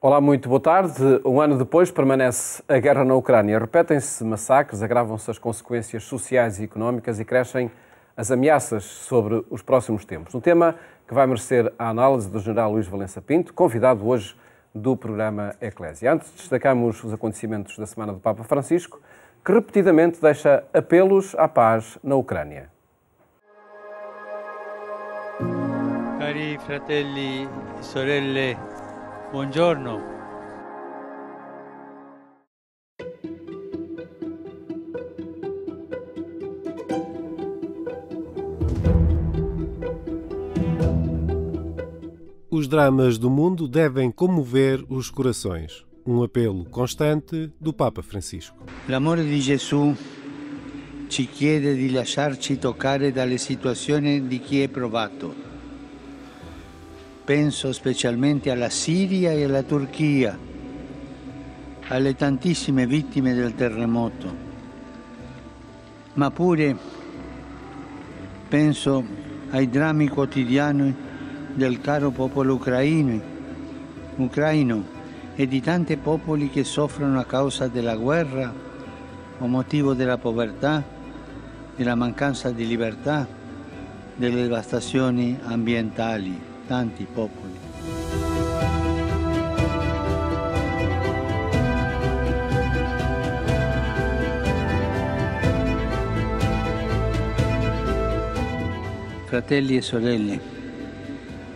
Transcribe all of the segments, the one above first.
Olá, muito boa tarde. Um ano depois permanece a guerra na Ucrânia. Repetem-se massacres, agravam-se as consequências sociais e económicas e crescem as ameaças sobre os próximos tempos. Um tema que vai merecer a análise do general Luís Valença Pinto, convidado hoje do programa Eclésia. Antes, destacamos os acontecimentos da semana do Papa Francisco, que repetidamente deixa apelos à paz na Ucrânia. Cari fratelli e sorelle, buongiorno. Os dramas do mundo devem comover os corações. Um apelo constante do Papa Francisco. L'amore di Gesù ci chiede di lasciarci toccare dalle situazioni di chi è provato. Penso specialmente alla Siria e alla Turchia, alle tantissime vittime del terremoto, ma pure penso ai drammi quotidiani del caro popolo ucraino e di tanti popoli che soffrono a causa della guerra o motivo della povertà, della mancanza di libertà, delle devastazioni ambientali, tanti popoli. Fratelli e sorelle,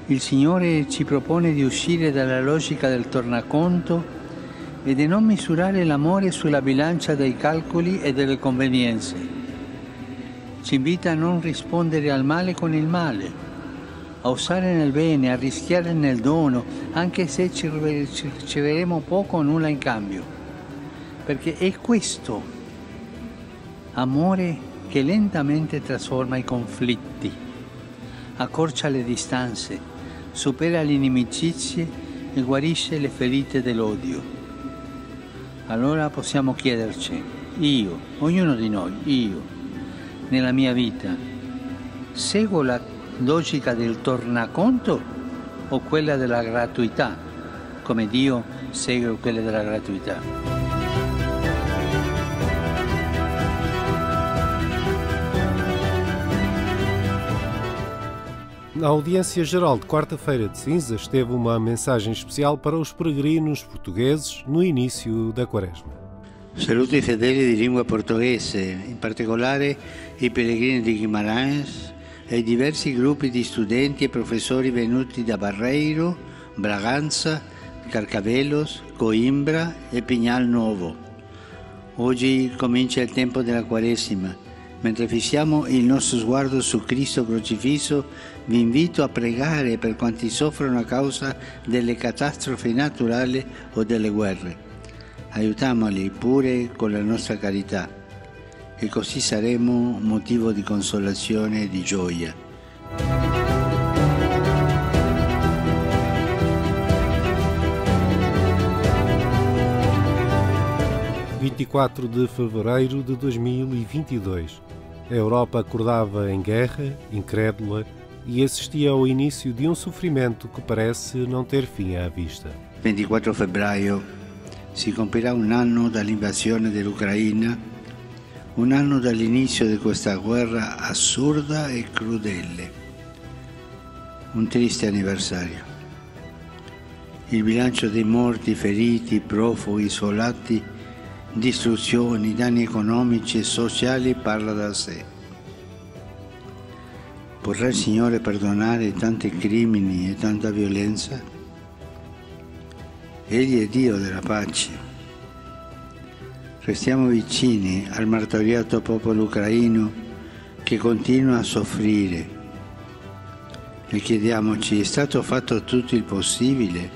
il Signore ci propone di uscire dalla logica del tornaconto e di non misurare l'amore sulla bilancia dei calcoli e delle convenienze. Ci invita a non rispondere al male con il male, a usare nel bene, a rischiare nel dono, anche se ci riceveremo poco o nulla in cambio. Perché è questo amore che lentamente trasforma i conflitti, accorcia le distanze, supera le inimicizie e guarisce le ferite dell'odio. Allora possiamo chiederci, io, ognuno di noi, io, nella mia vita, seguo la logica del tornaconto o quella della gratuità, come Dio segue quella della gratuità? Na audiência geral de quarta-feira de cinzas teve uma mensagem especial para os peregrinos portugueses no início da Quaresma. Saluto i fedeli di lingua portoghese, in particolare i pellegrini di Guimarães e i diversi gruppi di studenti e professori venuti da Barreiro, Braganza, Carcavelos, Coimbra e Pignal Novo. Oggi comincia il tempo della Quaresima. Mentre fissiamo il nostro sguardo su Cristo crocifisso, vi invito a pregare per quanti soffrono a causa delle catastrofi naturali o delle guerre. Aiutiamoli pure con la nostra carità e così saremo motivo di consolazione e di gioia. – 24 de fevereiro de 2022. A Europa acordava em guerra, incrédula, e assistia ao início de um sofrimento que parece não ter fim à vista. 24 febbraio si compirà un anno dall'invasione dell'Ucraina, un anno dall'inizio di questa guerra assurda e crudele. Un triste anniversario. Il bilancio dei morti, feriti, profughi, isolati, distruzioni, danni economici e sociali parla da sé. Potrà il Signore perdonare tanti crimini e tanta violenza? Egli è Dio della pace. Restiamo vicini al martoriato popolo ucraino che continua a soffrire e chiediamoci: è stato fatto tutto il possibile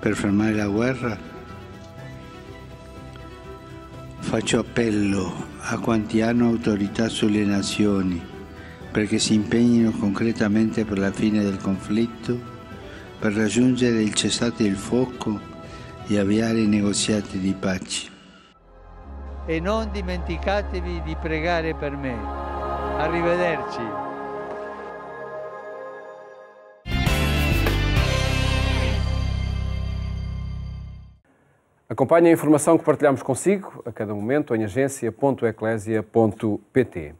per fermare la guerra? Faccio appello a quanti hanno autorità sulle nazioni perché si impegnino concretamente per la fine del conflitto, per raggiungere il cessate il fuoco e avviare i negoziati di pace. E non dimenticatevi di pregare per me. Arrivederci. Acompanhe a informação que partilhamos consigo a cada momento em agência.eclésia.pt.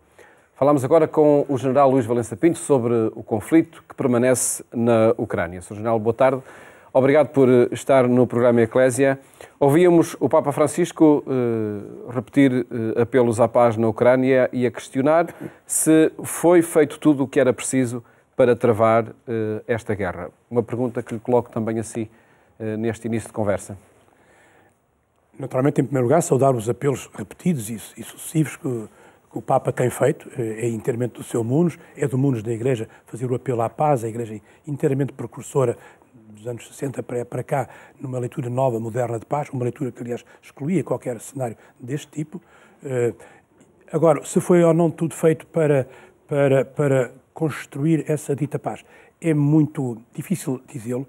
Falamos agora com o General Luís Valença Pinto sobre o conflito que permanece na Ucrânia. Sr. General, boa tarde. Obrigado por estar no programa Eclésia. Ouvíamos o Papa Francisco repetir apelos à paz na Ucrânia e a questionar se foi feito tudo o que era preciso para travar esta guerra. Uma pergunta que lhe coloco também a si neste início de conversa. Naturalmente, em primeiro lugar, saudar os apelos repetidos e sucessivos que o Papa tem feito, é inteiramente do seu munus, é do munus da Igreja fazer o apelo à paz, a Igreja inteiramente precursora dos anos 60 para cá, numa leitura nova, moderna de paz, uma leitura que, aliás, excluía qualquer cenário deste tipo. Agora, se foi ou não tudo feito para construir essa dita paz, é muito difícil dizê-lo,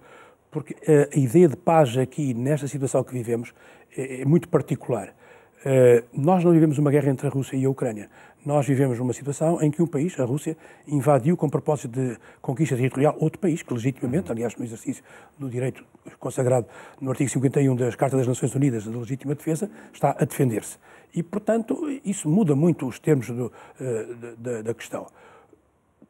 porque a ideia de paz aqui, nesta situação que vivemos, é muito particular. Nós não vivemos uma guerra entre a Rússia e a Ucrânia. Nós vivemos uma situação em que um país, a Rússia, invadiu com propósito de conquista territorial outro país, que legitimamente, aliás, no exercício do direito consagrado no artigo 51 da Carta das Nações Unidas de Legítima Defesa, está a defender-se. E, portanto, isso muda muito os termos da questão.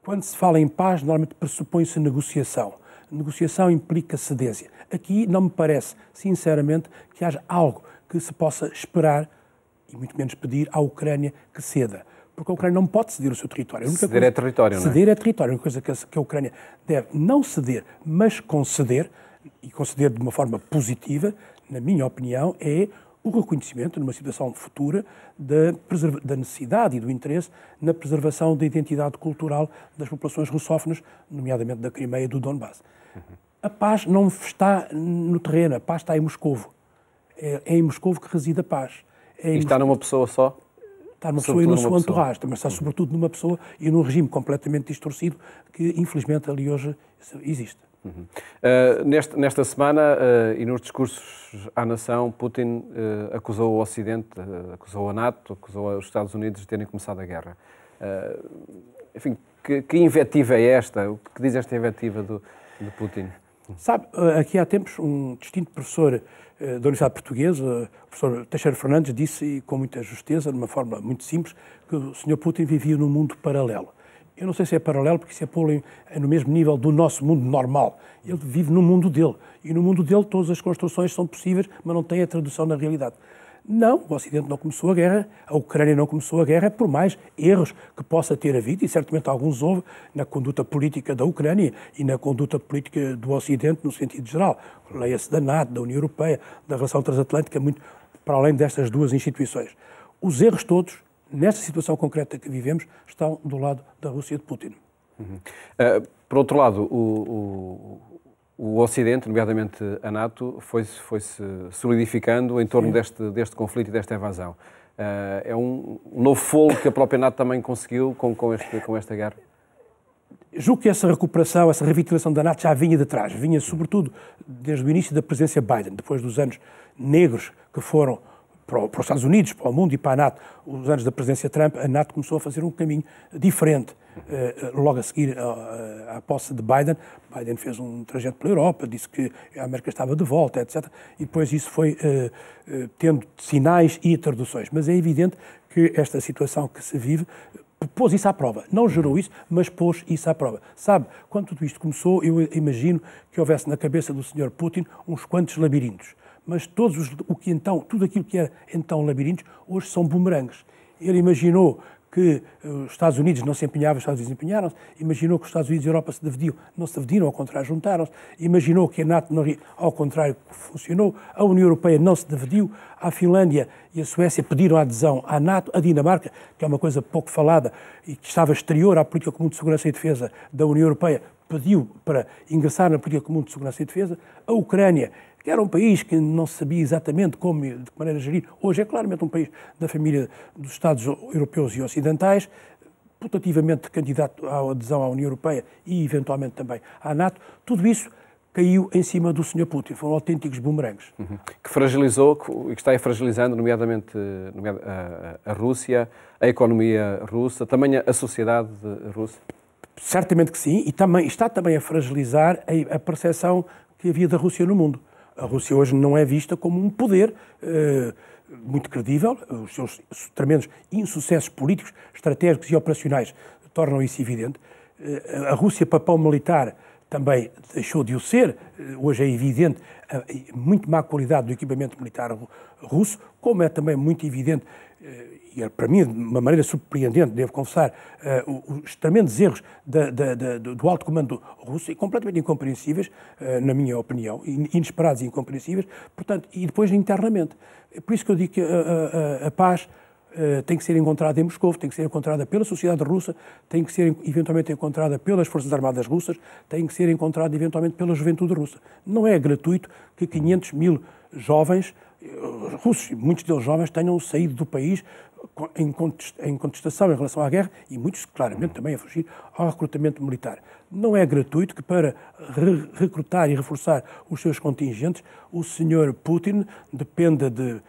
Quando se fala em paz, normalmente pressupõe-se negociação. Negociação implica cedência. Aqui não me parece, sinceramente, que haja algo que se possa esperar, e muito menos pedir, à Ucrânia que ceda. Porque a Ucrânia não pode ceder o seu território. Ceder é território, não é? Ceder é território. A única coisa que a Ucrânia deve não ceder, mas conceder, e conceder de uma forma positiva, na minha opinião, é o reconhecimento, numa situação futura, da necessidade e do interesse na preservação da identidade cultural das populações russófonas, nomeadamente da Crimeia e do Donbass. A paz não está no terreno, a paz está em Moscovo. É em Moscovo que reside a paz. E está numa pessoa só? Está numa pessoa e no seu entourage, mas está sobretudo numa pessoa e num regime completamente distorcido que, infelizmente, ali hoje existe. Nesta semana e nos discursos à nação, Putin acusou o Ocidente, acusou a NATO, acusou os Estados Unidos de terem começado a guerra. Enfim, que invectiva é esta? O que diz esta invectiva de Putin? Sabe, aqui há tempos um distinto professor da Universidade Portuguesa, o professor Teixeira Fernandes, disse com muita justeza, de uma forma muito simples, que o Sr. Putin vivia num mundo paralelo. Eu não sei se é paralelo, porque se é pô-lo no mesmo nível do nosso mundo normal. Ele vive no mundo dele. E no mundo dele todas as construções são possíveis, mas não têm a tradução na realidade. Não, o Ocidente não começou a guerra, a Ucrânia não começou a guerra, por mais erros que possa ter havido, e certamente alguns houve, na conduta política da Ucrânia e na conduta política do Ocidente, no sentido geral. Leia-se da NATO, da União Europeia, da relação transatlântica, muito para além destas duas instituições. Os erros todos, nesta situação concreta que vivemos, estão do lado da Rússia de Putin. Por outro lado, o Ocidente, nomeadamente a NATO, foi-se solidificando em torno deste conflito e desta invasão. É um novo fôlego que a própria NATO também conseguiu com esta guerra? Julgo que essa recuperação, essa revitalização da NATO já vinha de trás. Vinha, sobretudo, desde o início da presidência Biden, depois dos anos negros que foram para os Estados Unidos, para o mundo e para a NATO, os anos da presidência Trump, a NATO começou a fazer um caminho diferente. Logo a seguir à posse de Biden, Biden fez um trajeto pela Europa, disse que a América estava de volta, etc. E depois isso foi tendo sinais e traduções. Mas é evidente que esta situação que se vive pôs isso à prova. Não gerou isso, mas pôs isso à prova. Sabe, quando tudo isto começou, eu imagino que houvesse na cabeça do Sr. Putin uns quantos labirintos. Mas tudo aquilo que era então labirintos, hoje são bumerangues. Ele imaginou que os Estados Unidos não se empenhavam, os Estados Unidos empenharam-se, imaginou que os Estados Unidos e a Europa se dividiam, não se dividiram, ao contrário, juntaram-se, imaginou que a NATO, ao contrário, funcionou, a União Europeia não se dividiu, a Finlândia e a Suécia pediram a adesão à NATO, a Dinamarca, que é uma coisa pouco falada e que estava exterior à política comum de segurança e defesa da União Europeia, pediu para ingressar na política comum de segurança e defesa, a Ucrânia, que era um país que não sabia exatamente como, de que maneira gerir. Hoje é claramente um país da família dos Estados europeus e ocidentais, putativamente candidato à adesão à União Europeia e, eventualmente, também à NATO. Tudo isso caiu em cima do Sr. Putin. Foram autênticos bumerangues. Que fragilizou e que está fragilizando, nomeadamente a Rússia, a economia russa, também a sociedade russa? Certamente que sim, e também, está também a fragilizar a percepção que havia da Rússia no mundo. A Rússia hoje não é vista como um poder muito credível. Os seus tremendos insucessos políticos, estratégicos e operacionais tornam isso evidente. A Rússia, papão militar, também deixou de o ser. Hoje é evidente a muito má qualidade do equipamento militar russo, como é também muito evidente, e é para mim de uma maneira surpreendente, devo confessar, os tremendos erros do alto comando russo, e completamente incompreensíveis, na minha opinião, inesperados e incompreensíveis, portanto, e depois internamente. É por isso que eu digo que a paz tem que ser encontrada em Moscou, tem que ser encontrada pela sociedade russa, tem que ser eventualmente encontrada pelas Forças Armadas russas, tem que ser encontrada eventualmente pela juventude russa. Não é gratuito que 500 mil jovens russos, muitos deles jovens, tenham saído do país em contestação em relação à guerra e muitos claramente também a fugir ao recrutamento militar. Não é gratuito que para recrutar e reforçar os seus contingentes o Sr. Putin dependa de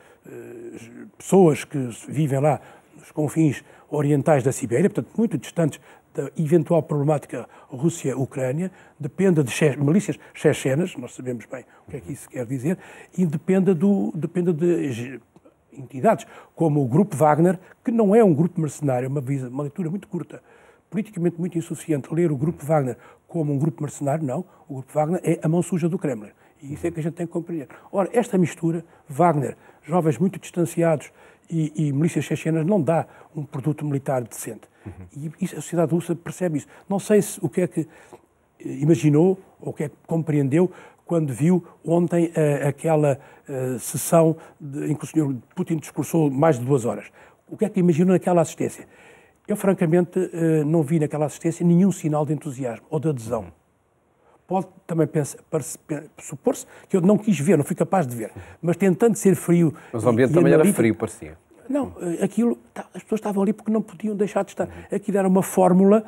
pessoas que vivem lá nos confins orientais da Sibéria, portanto muito distantes da eventual problemática Rússia-Ucrânia, dependa de milícias chechenas, nós sabemos bem o que é que isso quer dizer, e dependa de entidades como o Grupo Wagner, que não é um grupo mercenário, é uma leitura muito curta, politicamente muito insuficiente, ler o Grupo Wagner como um grupo mercenário, não. O Grupo Wagner é a mão suja do Kremlin. E isso é que a gente tem que compreender. Ora, esta mistura, Wagner, jovens muito distanciados e milícias chechenas, não dá um produto militar decente. E a sociedade russa percebe isso. Não sei o que é que imaginou ou o que é que compreendeu quando viu ontem aquela sessão em que o Sr. Putin discursou mais de 2 horas. O que é que imaginou naquela assistência? Eu, francamente, não vi naquela assistência nenhum sinal de entusiasmo ou de adesão. Pode também supor-se que eu não quis ver, não fui capaz de ver, mas tentando ser frio... Mas o ambiente também era frio, parecia. Não, as pessoas estavam ali porque não podiam deixar de estar. Aquilo era uma fórmula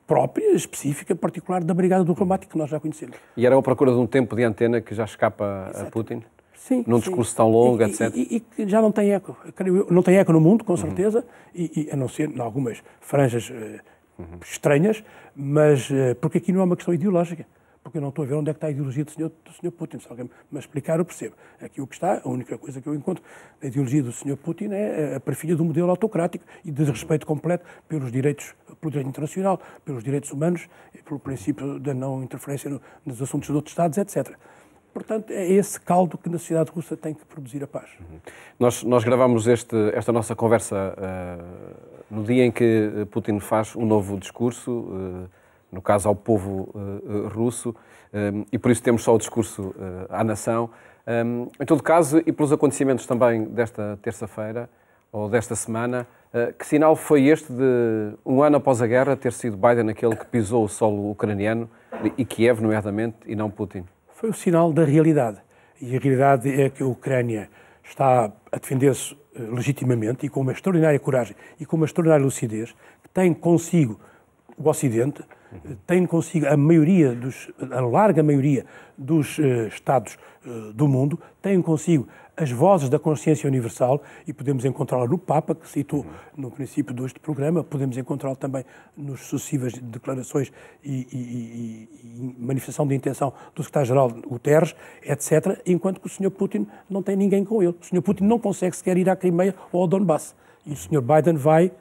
própria, específica, particular da Brigada do Reumático, que nós já conhecemos. E era a procura de um tempo de antena que já escapa a Putin? Sim. Num discurso tão longo, etc. E que já não tem eco. Não tem eco no mundo, com certeza, a não ser em algumas franjas estranhas, mas porque aqui não é uma questão ideológica. Porque eu não estou a ver onde é que está a ideologia do Sr. Putin. Se alguém me explicar, eu percebo. Aqui o que está, a única coisa que eu encontro na ideologia do Sr. Putin é a perfilha do modelo autocrático e de desrespeito completo pelo direito internacional, pelos direitos humanos, pelo princípio da não interferência nos assuntos de outros Estados, etc. Portanto, é esse caldo que na sociedade russa tem que produzir a paz. Nós gravámos esta nossa conversa no dia em que Putin faz um novo discurso, no caso ao povo russo, e por isso temos só o discurso à nação. Em todo caso, e pelos acontecimentos também desta terça-feira, ou desta semana, que sinal foi este de, um ano após a guerra, ter sido Biden aquele que pisou o solo ucraniano, e Kiev, nomeadamente, e não Putin? Foi o sinal da realidade. E a realidade é que a Ucrânia está a defender-se legitimamente e com uma extraordinária coragem e com uma extraordinária lucidez, que tem consigo o Ocidente, tem consigo a larga maioria dos Estados do mundo, tem consigo as vozes da consciência universal e podemos encontrá-la no Papa, que citou no princípio deste programa, podemos encontrá-la também nas sucessivas declarações e manifestação de intenção do secretário-geral Guterres, etc., enquanto que o Sr. Putin não tem ninguém com ele. O Sr. Putin não consegue sequer ir à Crimeia ou ao Donbass. E o Sr. Biden vai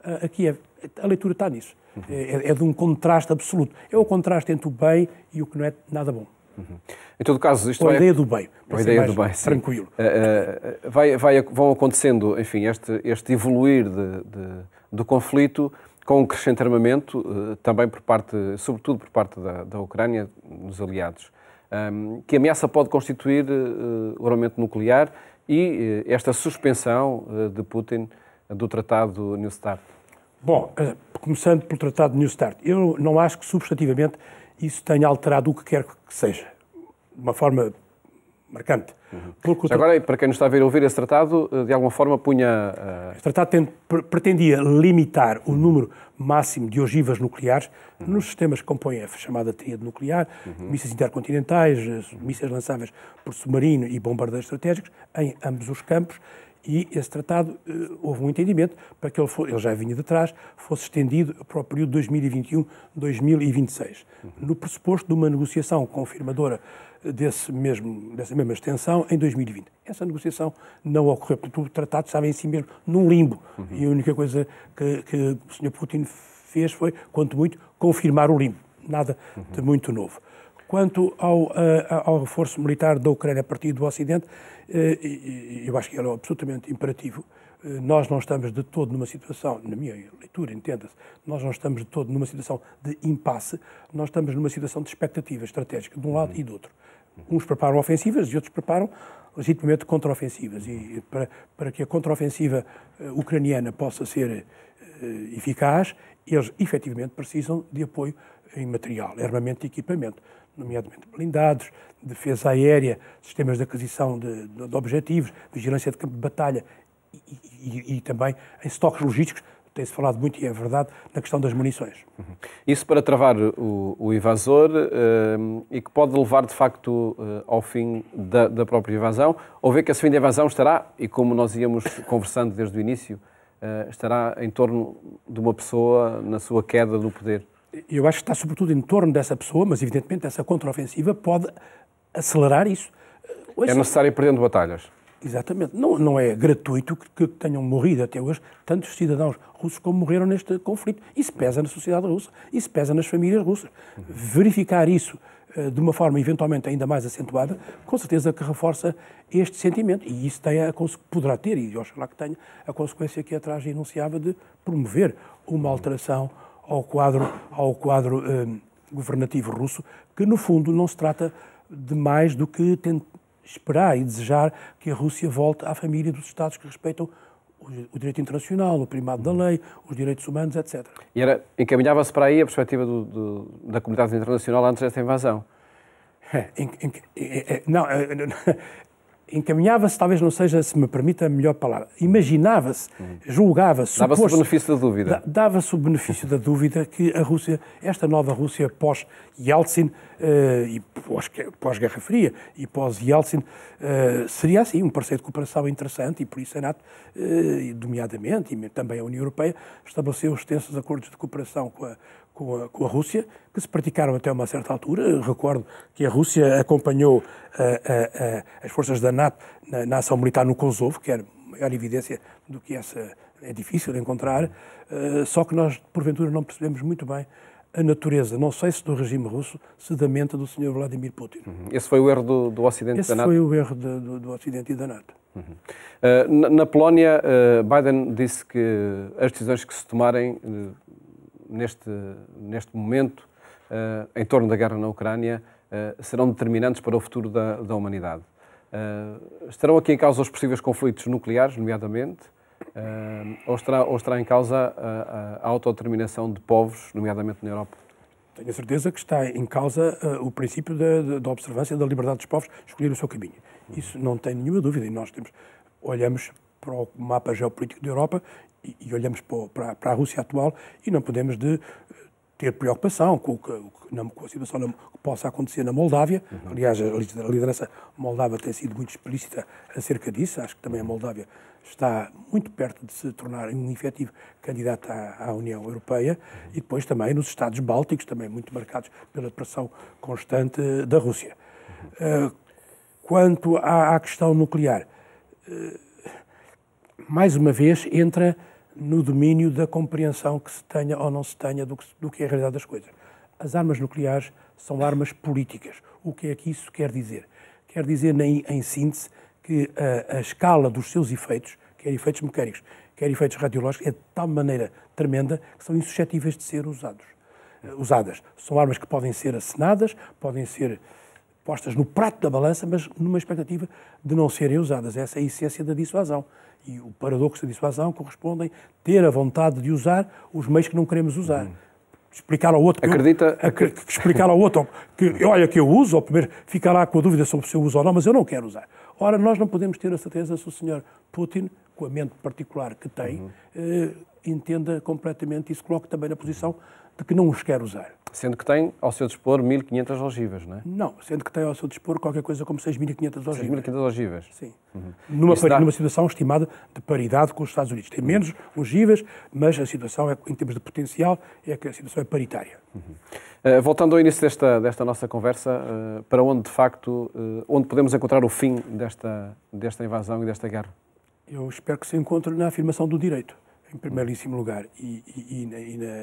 a Kiev. A leitura está nisso. É de um contraste absoluto. É o contraste entre o bem e o que não é nada bom. Em todo caso, isto a ideia do bem. A ideia do bem, tranquilo. Vão acontecendo, enfim, este evoluir do conflito com um crescente armamento, também sobretudo por parte da Ucrânia, dos aliados. Que ameaça pode constituir o armamento nuclear e esta suspensão de Putin do Tratado New START? Bom, começando pelo Tratado New START, eu não acho que substantivamente isso tenha alterado o que quer que seja, de uma forma marcante. Agora, para quem nos está a ver ouvir, esse tratado, de alguma forma, punha... Esse tratado pretendia limitar o número máximo de ogivas nucleares nos sistemas que compõem a chamada tríade nuclear, mísseis intercontinentais, mísseis lançáveis por submarino e bombardeiros estratégicos, em ambos os campos, E esse tratado, houve um entendimento para que ele já vinha de trás, fosse estendido para o período 2021-2026, no pressuposto de uma negociação confirmadora dessa mesma extensão em 2020. Essa negociação não ocorreu, porque o tratado estava em si mesmo num limbo. E a única coisa que o Sr. Putin fez foi, quanto muito, confirmar o limbo. Nada de muito novo. Quanto ao reforço militar da Ucrânia a partir do Ocidente, eu acho que ele é absolutamente imperativo. Nós não estamos de todo numa situação, na minha leitura, entenda-se, nós não estamos de todo numa situação de impasse, nós estamos numa situação de expectativa estratégica de um lado e do outro. Uns preparam ofensivas e outros preparam legitimamente contraofensivas. E para que a contraofensiva ucraniana possa ser eficaz, eles efetivamente precisam de apoio em material, armamento e equipamento, nomeadamente blindados, defesa aérea, sistemas de aquisição de objetivos, vigilância de campo de batalha e também em estoques logísticos. Tem-se falado muito, e é verdade, na questão das munições. Isso para travar o invasor e que pode levar, de facto, ao fim da própria invasão, ou ver que esse fim da invasão estará, e como nós íamos conversando desde o início, estará em torno de uma pessoa na sua queda do poder? Eu acho que está sobretudo em torno dessa pessoa, mas evidentemente essa contraofensiva pode acelerar isso. É necessário ir perdendo batalhas. Exatamente. Não é gratuito que tenham morrido até hoje tantos cidadãos russos como morreram neste conflito. Isso pesa na sociedade russa, isso pesa nas famílias russas. Verificar isso de uma forma eventualmente ainda mais acentuada, com certeza que reforça este sentimento. E isso poderá ter, e eu acho lá que tenha, a consequência que atrás enunciava de promover uma alteração ao quadro governativo russo, que no fundo não se trata de mais do que esperar e desejar que a Rússia volte à família dos Estados que respeitam o direito internacional, o primado da lei, os direitos humanos, etc. E encaminhava-se para aí a perspectiva da comunidade internacional antes desta invasão? Encaminhava-se, talvez não seja, se me permite, a melhor palavra. Imaginava-se, julgava-se... Dava-se o benefício da dúvida. Dava-se o benefício da dúvida que a Rússia, esta nova Rússia pós-Yeltsin, e pós-Guerra Fria e pós-Yeltsin, seria assim um parceiro de cooperação interessante, e por isso a NATO, nomeadamente, e também a União Europeia, estabeleceu extensos acordos de cooperação com a Rússia, que se praticaram até uma certa altura. Recordo que a Rússia acompanhou as forças da NATO na ação militar no Kosovo, que era maior evidência do que essa é difícil de encontrar, só que nós, porventura, não percebemos muito bem a natureza, não sei se do regime russo, se da mente do Sr. Vladimir Putin. Esse foi o erro do Ocidente e da NATO? Esse foi o erro do Ocidente e da NATO. Na Polónia, Biden disse que as decisões que se tomarem neste momento, em torno da guerra na Ucrânia, serão determinantes para o futuro da humanidade. Estarão aqui em causa os possíveis conflitos nucleares, nomeadamente, ou estará em causa a autodeterminação de povos, nomeadamente na Europa? Tenho a certeza que está em causa o princípio da observância da liberdade dos povos escolher o seu caminho. Isso não tem nenhuma dúvida, e nós olhamos para o mapa geopolítico da Europa e olhamos para a Rússia atual e não podemos ter preocupação com a situação que possa acontecer na Moldávia. Aliás, a liderança moldava tem sido muito explícita acerca disso. Acho que também a Moldávia está muito perto de se tornar um efetivo candidato à União Europeia, e depois também nos Estados Bálticos, também muito marcados pela pressão constante da Rússia. Quanto à questão nuclear, mais uma vez entra no domínio da compreensão que se tenha ou não se tenha do que é a realidade das coisas. As armas nucleares são armas políticas. O que é que isso quer dizer? Quer dizer, em síntese, que a escala dos seus efeitos, quer efeitos mecânicos, quer efeitos radiológicos, é de tal maneira tremenda que são insuscetíveis de ser usadas. São armas que podem ser acenadas, podem ser postas no prato da balança, mas numa expectativa de não serem usadas. Essa é a essência da dissuasão. E o paradoxo da dissuasão corresponde a ter a vontade de usar os meios que não queremos usar. Explicar ao outro que olha que eu uso, ou primeiro ficar lá com a dúvida sobre se eu uso ou não, mas eu não quero usar. Ora, nós não podemos ter a certeza se o Sr. Putin, com a mente particular que tem, entenda completamente e se coloque também na posição de que não os quer usar. Sendo que tem ao seu dispor 1.500 ogivas, não é? Não, sendo que tem ao seu dispor qualquer coisa como 6.500 ogivas. 6.500 ogivas? Sim. Numa situação estimada de paridade com os Estados Unidos. Tem menos ogivas, mas a situação, em termos de potencial, é que a situação é paritária. Voltando ao início desta nossa conversa, para onde, de facto, onde podemos encontrar o fim desta invasão e desta guerra? Eu espero que se encontre na afirmação do direito, em primeiríssimo lugar, e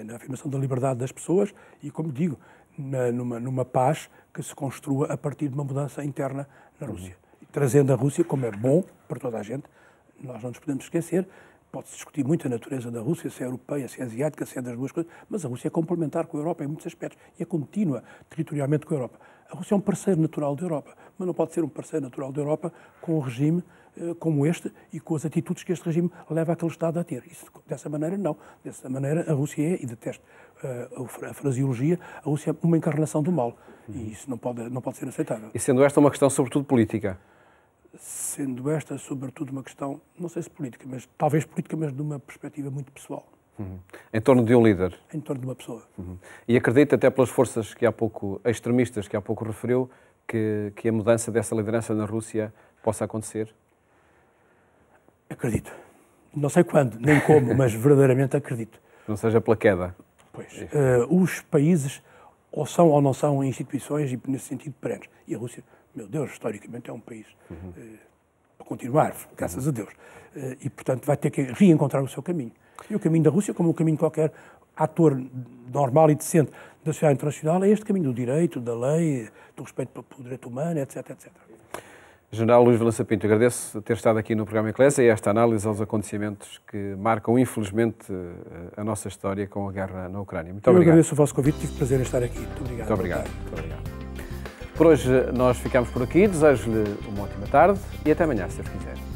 na afirmação da liberdade das pessoas e, como digo, numa paz que se construa a partir de uma mudança interna na Rússia. E trazendo a Rússia, como é bom para toda a gente, nós não nos podemos esquecer, pode-se discutir muito a natureza da Rússia, se é europeia, se é asiática, se é das duas coisas, mas a Rússia é complementar com a Europa em muitos aspectos e é contínua territorialmente com a Europa. A Rússia é um parceiro natural da Europa, mas não pode ser um parceiro natural da Europa com um regime como este e com as atitudes que este regime leva aquele Estado a ter. Isso, dessa maneira, não. Dessa maneira, a Rússia é, e detesto a fraseologia, a Rússia é uma encarnação do mal. E isso não pode ser aceitável. E sendo esta uma questão, sobretudo, política? Sendo esta, sobretudo, uma questão, não sei se política, mas talvez política, mas de uma perspectiva muito pessoal. Em torno de um líder? Em torno de uma pessoa. E acredita, até pelas forças que há pouco, extremistas que há pouco referiu, que a mudança dessa liderança na Rússia possa acontecer? Acredito. Não sei quando, nem como, mas verdadeiramente acredito. Não seja pela queda? Pois. Os países ou são ou não são instituições e, nesse sentido, perenes. E a Rússia, meu Deus, historicamente é um país para continuar, graças a Deus. E, portanto, vai ter que reencontrar o seu caminho. E o caminho da Rússia, como o caminho de qualquer ator normal e decente da sociedade internacional, é este caminho do direito, da lei, do respeito pelo direito humano, etc, etc. General Luís Valença Pinto, agradeço ter estado aqui no programa Eclésia e esta análise aos acontecimentos que marcam, infelizmente, a nossa história com a guerra na Ucrânia. Muito obrigado. Eu agradeço o vosso convite, tive prazer em estar aqui. Muito obrigado. Muito obrigado. Muito obrigado. Por hoje nós ficamos por aqui, desejo-lhe uma ótima tarde e até amanhã, se Deus quiser.